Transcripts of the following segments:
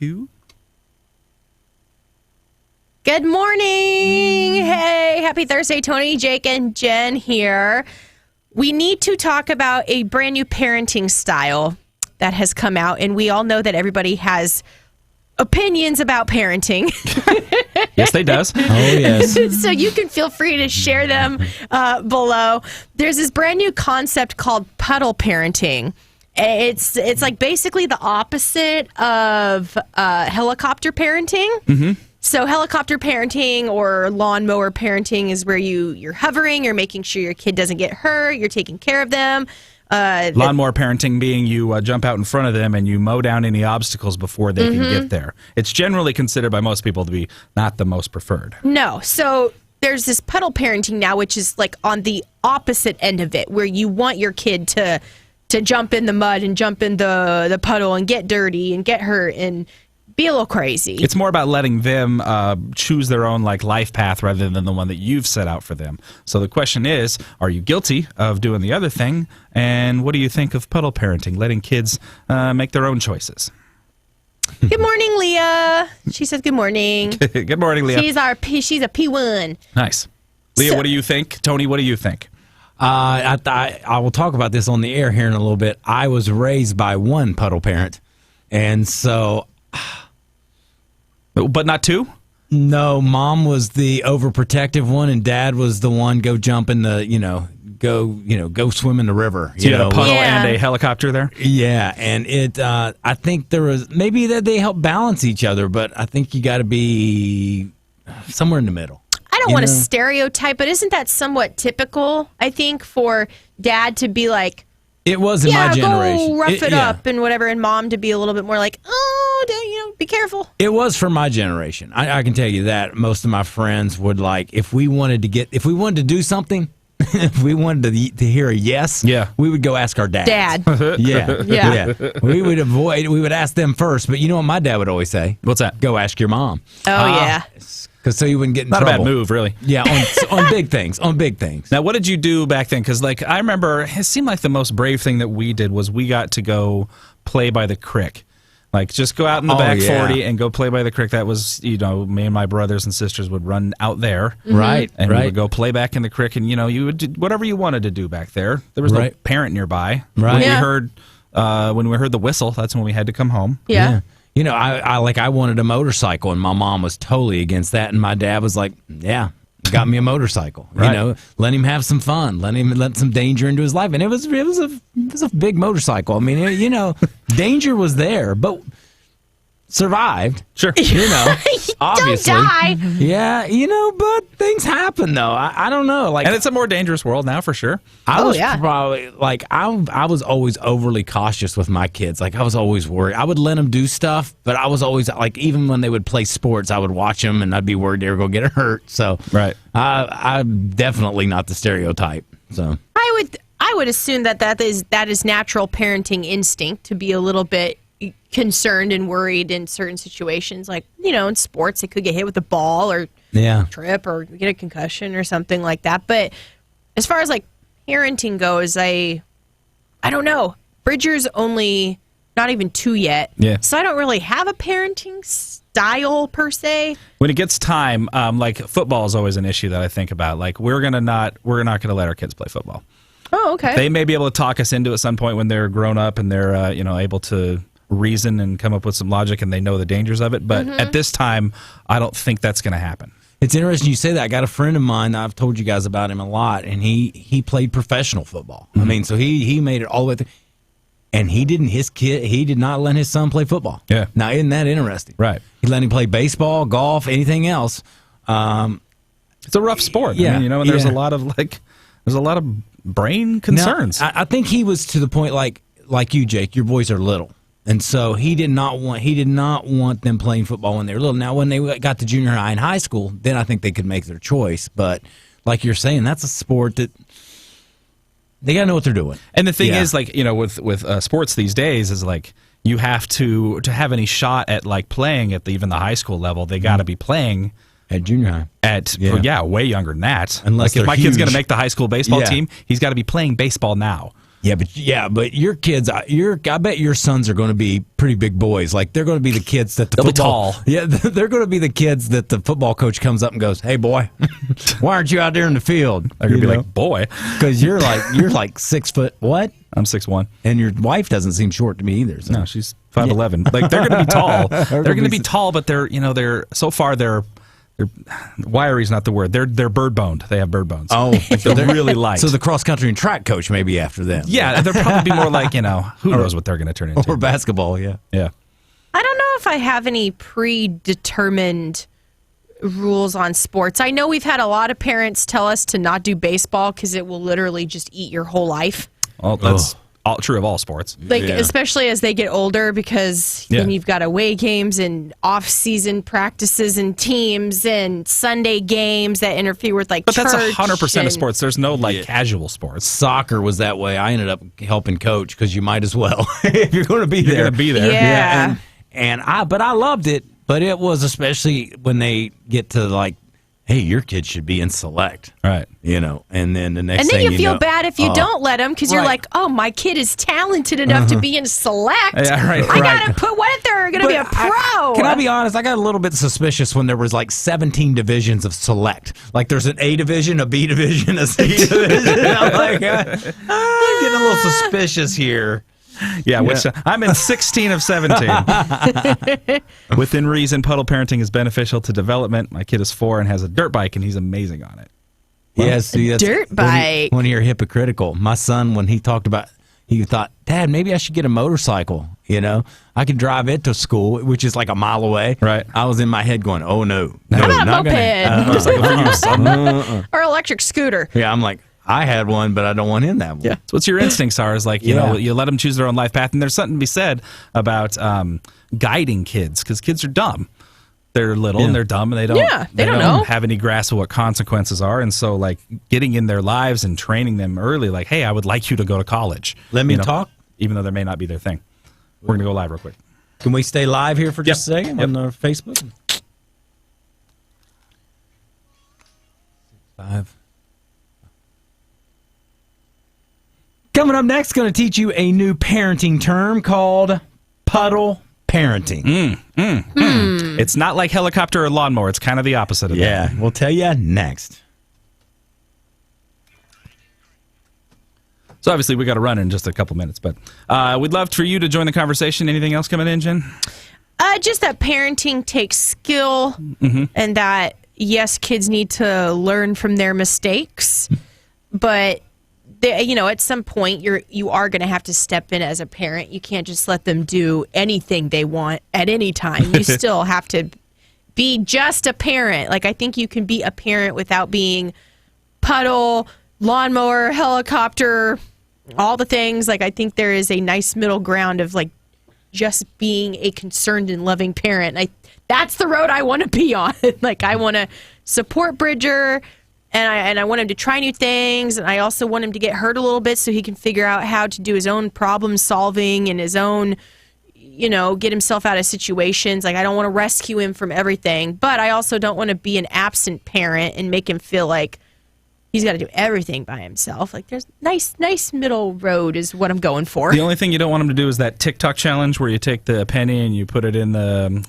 2. Good morning. Hey, happy Thursday, Tony, Jake, and Jen here. We need to talk about a brand new parenting style that has come out, and we all know that everybody has opinions about parenting. Yes, they does. Oh, yes. So you can feel free to share them below. There's this brand new concept called Puddle Parenting. It's like basically the opposite of helicopter parenting. Mm-hmm. So helicopter parenting or lawnmower parenting is where you're hovering, you're making sure your kid doesn't get hurt, you're taking care of them. Lawnmower parenting being you jump out in front of them and you mow down any obstacles before they can get there. It's generally considered by most people to be not the most preferred. No. So there's this puddle parenting now, which is like on the opposite end of it, where you want your kid to jump in the mud and jump in the puddle and get dirty and get hurt and be a little crazy. It's more about letting them choose their own life path rather than the one that you've set out for them. So the question is, are you guilty of doing the other thing? And what do you think of puddle parenting, letting kids make their own choices? Good morning, Leah. She says good morning. Good morning, Leah. She's a P1. Nice. Leah, what do you think? Tony, what do you think? I will talk about this on the air here in a little bit. I was raised by one puddle parent, and so... But not 2? No, Mom was the overprotective one, and Dad was the one go jump in the, go swim in the river. So you had a puddle Yeah. and a helicopter there? Yeah, and I think there was maybe that they help balance each other, but I think you got to be somewhere in the middle. I don't want to stereotype, but isn't that somewhat typical, I think, for Dad to be like, It was in my generation. go rough it yeah. up and whatever, and Mom to be a little bit more like, be careful. It was for my generation. I can tell you that most of my friends would if we wanted to do something, if we wanted to hear a yes, we would go ask our dad. Yeah. We would ask them first, but you know what my dad would always say? What's that? Go ask your mom. Oh, yeah. Because so you wouldn't get in Not trouble. a bad move, really. Yeah, on big things. On big things. Now, what did you do back then? Because, I remember it seemed like the most brave thing that we did was we got to go play by the creek. Just go out in the back 40 and go play by the creek. That was, me and my brothers and sisters would run out there. Right. And we would go play back in the creek. And, you would do whatever you wanted to do back there. There was no parent nearby. Right. When we heard the whistle, that's when we had to come home. Yeah. I wanted a motorcycle, and my mom was totally against that, and my dad was like, "Yeah, got me a motorcycle. Right. Let him have some fun, let some danger into his life." And it was a big motorcycle. I mean, danger was there, but survived. Sure. Obviously. Don't die. Yeah, but things happen though. I don't know. And it's a more dangerous world now for sure. I was probably I was always overly cautious with my kids. I was always worried. I would let them do stuff, but I was always even when they would play sports, I would watch them and I'd be worried they were going to get hurt. So right. I'm definitely not the stereotype. So I would assume that is natural parenting instinct to be a little bit concerned and worried in certain situations, in sports they could get hit with a ball or trip or get a concussion or something like that. But as far as parenting goes, I don't know. Bridger's only not even 2 yet, so I don't really have a parenting style per se. When it gets time, football is always an issue that I think about. We're not gonna let our kids play football. Oh, okay. They may be able to talk us into it at some point when they're grown up and they're able to reason and come up with some logic and they know the dangers of it. But at this time, I don't think that's going to happen. It's interesting you say that. I got a friend of mine, I've told you guys about him a lot, and he played professional football. I mean, so he made it all the way through. And he did not let his son play football. Yeah. Now, isn't that interesting? Right. He let him play baseball, golf, anything else. It's a rough sport. Yeah. And there's a lot of brain concerns. Now, I think he was to the point like you, Jake, your boys are little. And so he did not want them playing football when they were little. Now, when they got to junior high and high school, then I think they could make their choice. But like you're saying, that's a sport that they got to know what they're doing. And the thing is, with sports these days is you have to have any shot at playing at even the high school level, they got to be playing at junior high. Way younger than that. Unless if my kid's going to huge. make the high school baseball team, he's got to be playing baseball now. But your kids, I bet your sons are going to be pretty big boys. Like they're going to be the kids that They'll be tall. Yeah, they're going to be the kids that the football coach comes up and goes, "Hey, boy, why aren't you out there in the field?" They're going to be like, "Boy," because you're like 6 foot what? I'm 6'1", and your wife doesn't seem short to me either. So. No, she's 5'11". Like they're going to be tall. They're going to be tall, but they're so far they're wiry is not the word. They're bird boned. They have bird bones. Oh, like they're really light. So the cross country and track coach may be after them. Yeah, they'll probably be more like who knows what they're going to turn into. Or basketball. Yeah. Yeah. I don't know if I have any predetermined rules on sports. I know we've had a lot of parents tell us to not do baseball because it will literally just eat your whole life. Well, that's all true of all sports. Especially as they get older, because then you've got away games and off-season practices and teams and Sunday games that interfere with But that's 100% of sports. There's no casual sports. Soccer was that way. I ended up helping coach because you might as well if you're going to be there. You're going to be there. Yeah. But I loved it. But it was especially when they get to hey, your kid should be in select. Right. And then the next and then thing you feel bad if you don't let them because you're like, oh, my kid is talented enough to be in select. Yeah, right. I got to put, what if they're going to be a pro? Can I be honest? I got a little bit suspicious when there was 17 divisions of select. Like there's an A division, a B division, a C division. I'm like, I'm getting a little suspicious here. Yeah, which I'm in 16 of 17. Within reason, puddle parenting is beneficial to development. My kid is 4 and has a dirt bike, and he's amazing on it. Well, yeah, see, that's dirt bike. When you're hypocritical. My son, when he talked about, he thought, Dad, maybe I should get a motorcycle. I could drive it to school, which is like a mile away. Right. I was in my head going, oh no, how about a moped? Or electric scooter. Yeah, I'm like, I had one, but I don't want him that one. Yeah. So what's your instincts are is you let them choose their own life path. And there's something to be said about guiding kids because kids are dumb. They're little and they're dumb and they don't know. have any grasp of what consequences are. And so getting in their lives and training them early, hey, I would like you to go to college. Let me talk. Even though there may not be their thing. We're going to go live real quick. Can we stay live here for just a second on our Facebook? 5. Coming up next, going to teach you a new parenting term called Puddle Parenting. It's not like helicopter or lawnmower. It's kind of the opposite of that. Yeah, we'll tell you next. So obviously we got to run in just a couple minutes, but we'd love for you to join the conversation. Anything else coming in, Jen? Just that parenting takes skill and that, yes, kids need to learn from their mistakes, but at some point you are going to have to step in as a parent. You can't just let them do anything they want at any time. You still have to be just a parent. I think you can be a parent without being puddle, lawnmower, helicopter, all the things. I think there is a nice middle ground of just being a concerned and loving parent. That's the road I want to be on. I want to support Bridger. And I want him to try new things, and I also want him to get hurt a little bit so he can figure out how to do his own problem solving and his own, get himself out of situations. I don't want to rescue him from everything, but I also don't want to be an absent parent and make him feel like he's got to do everything by himself. There's nice middle road is what I'm going for. The only thing you don't want him to do is that TikTok challenge where you take the penny and you put it in the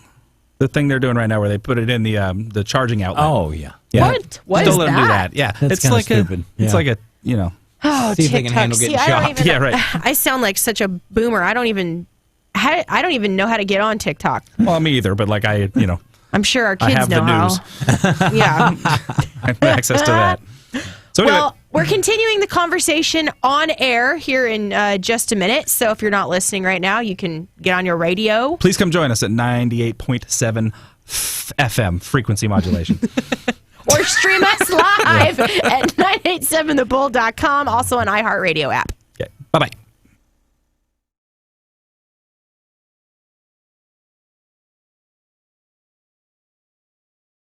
thing they're doing right now where they put it in the charging outlet. Oh, yeah. What Don't is let them do that. Yeah. That's it's stupid. It's like a, Oh, see if TikTok. they can handle getting shocked. Yeah, right. I sound like such a boomer. I don't even know how to get on TikTok. Well, me either, but I'm sure our I kids have know the news. how. Yeah. I have access to that. So anyway, Well, we're continuing the conversation on air here in just a minute. So if you're not listening right now, you can get on your radio. please come join us at 98.7 FM frequency modulation. Or stream us live at 987thebull.com, also on iHeartRadio app. Okay. Bye-bye.